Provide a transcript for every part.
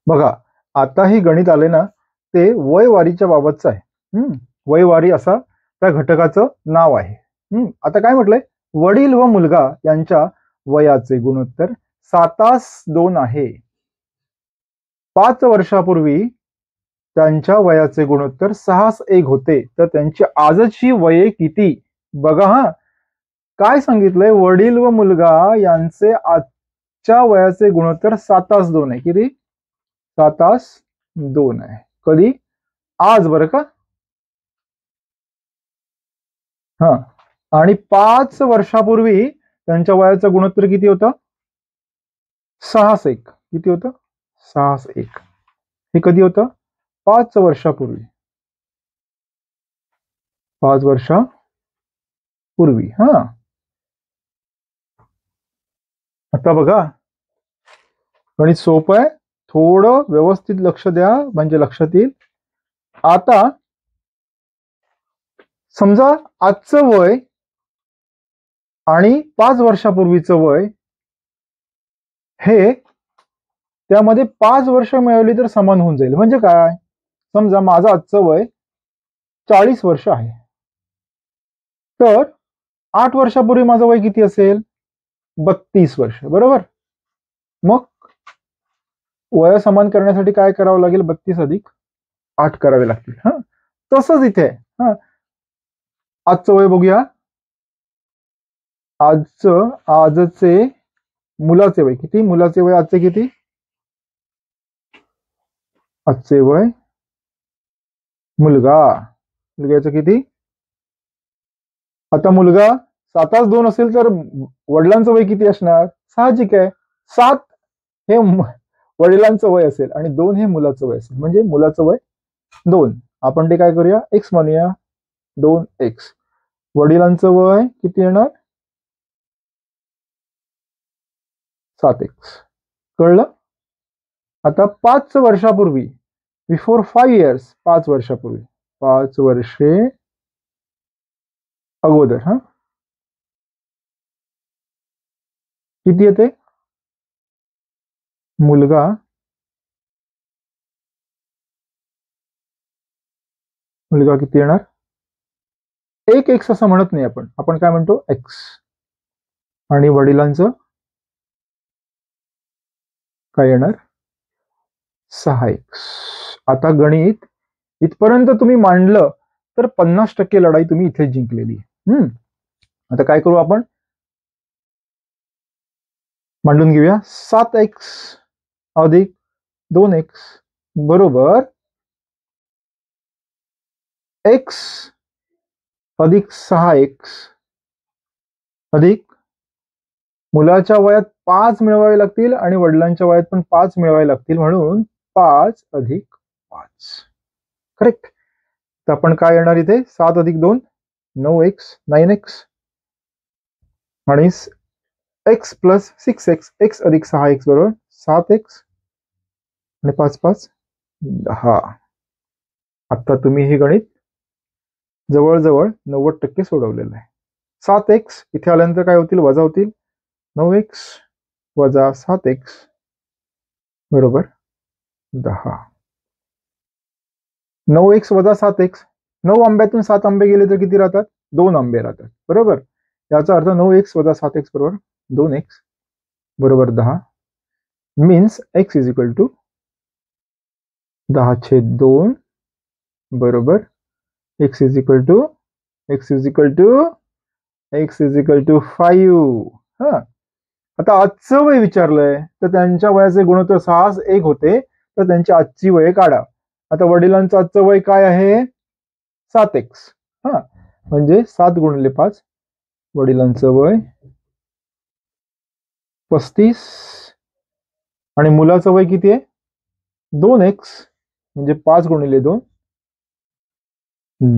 बघा, आता हे गणित आले ना, ते वयवारीच्या बाबतचं आहे. वयवारी असा त्या घटकाचं नाव आहे. आता काय म्हटलंय, वडील व मुलगा यांच्या वयाचे गुणोत्तर 7:2 आहे. 5 वर्षापूर्वी त्यांच्या वयाचे गुणोत्तर 6:1 होते. तर त्यांची आजची वये किती? बघा हा, काय सांगितलंय, वडील व मुलगा यांचे आजच्या वयाचे गुणोत्तर 7:2 आहे. किती? 7:2 आहे. कधी? आज, बरं का. हा, आणि 5 वर्षापूर्वी त्यांच्या वयाचं गुणोत्तर किती होतं? 6:1. किती होतं? 6:1. हे कधी होतं? 5 वर्षापूर्वी. 5 वर्षापूर्वी. हा, आता बघा, गणित सोपं आहे, थोडं व्यवस्थित लक्ष द्या म्हणजे लक्षात येईल. आता समजा आजचं वय आणि 5 वर्षापूर्वीचं वय हे त्यामध्ये 5 वर्ष मिळवली तर समान होऊन जाईल. म्हणजे काय, समजा माझं आजचं वय 40 वर्ष आहे, तर 8 वर्षापूर्वी माझं वय किती असेल? 32 वर्ष, बरोबर. मग वय समान करण्यासाठी काय करावं लागेल? 32 अधिक 8 करावे लागतील. हा, तसंच इथे हा, आजचं वय बघूया. आजचे मुलाचे वय किती? मुलाचे वय आजचे किती? आजचे वय मुलग्याचं किती? आता मुलगा 7:2 असेल तर वडिलांचं वय किती असणार? साहजिक आहे, 7 हे वडिलांचं वय असेल आणि 2 हे मुलाचं वय असेल. म्हणजे मुलाचं वय 2. आपण ते काय करूया? x म्हणूया. 2x. वडिलांचं वय किती येणार? 7x. कळलं? आता 5 वर्षापूर्वी, बिफोर 5 इयर्स, 5 वर्षापूर्वी, 5 वर्षे अगोदर, हा, किती येते? मुलगा किती येणार? 1x असं म्हणत नाही आपण काय म्हणतो? x. आणि वडिलांचं काय येणार? 6x. आता गणित इथपर्यंत तुम्ही मांडलं तर 50% लढाई तुम्ही इथे जिंकलेली. आता काय करू आपण? मांडून घेऊया. 7x अधिक 2x बरोबर x अधिक 6x अधिक मुलाच्या वयात 5 मिळवावे लागतील आणि वडिलांच्या वयात पण 5 मिळवावे लागतील, म्हणून 5 अधिक 5. करेक्ट. तर आपण काय येणार इथे? 7 अधिक 2 9x 9x आणि x प्लस 6x, x अधिक 6x बरोबर 7x आणि 5 5 10. आता तुम्ही हे गणित जवळजवळ 90% सोडवलेलं आहे. 7x इथे आल्यानंतर काय होतील? वजा होतील. 9x वजा 7x बरोबर 10. 9x वजा 7x, 9 आंब्यातून 7 आंबे गेले तर किती राहतात? 2 आंबे राहतात, बरोबर. याचा अर्थ 9x वजा 7x बरोबर 2x बरोबर 10. Means x is equal to 10/2 बरोबर x इज इक्वल टू 5. हा, आता आजचं वय विचारलंय तर त्यांच्या वयाचे गुणोत्तर 6:1 होते, तर त्यांची आजची वय काढा. आता वडिलांचं आजचं वय काय आहे? 7x. हा, म्हणजे 7 गुणिले 5, वडिलांचं वय 35 आणि मुलाचं वय किती आहे? 2x म्हणजे 5 गुणिले 2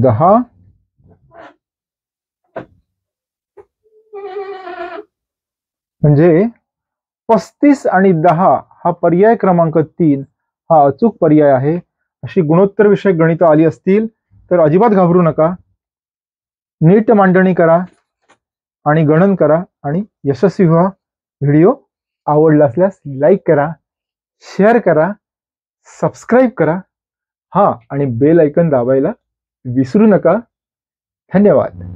10. म्हणजे 35 आणि 10 हा पर्याय क्रमांक 3 हा अचूक पर्याय आहे. अशी गुणोत्तर विषयक गणित आली असतील तर अजिबात घाबरू नका, नीट मांडणी करा आणि गणन करा आणि यशस्वी व्हा. व्हिडिओ आवडला असल्यास लाईक करा, शेअर करा सबस्क्राईब करा. हा, आणि बेल आयकॉन दाबायला विसरू नका. धन्यवाद.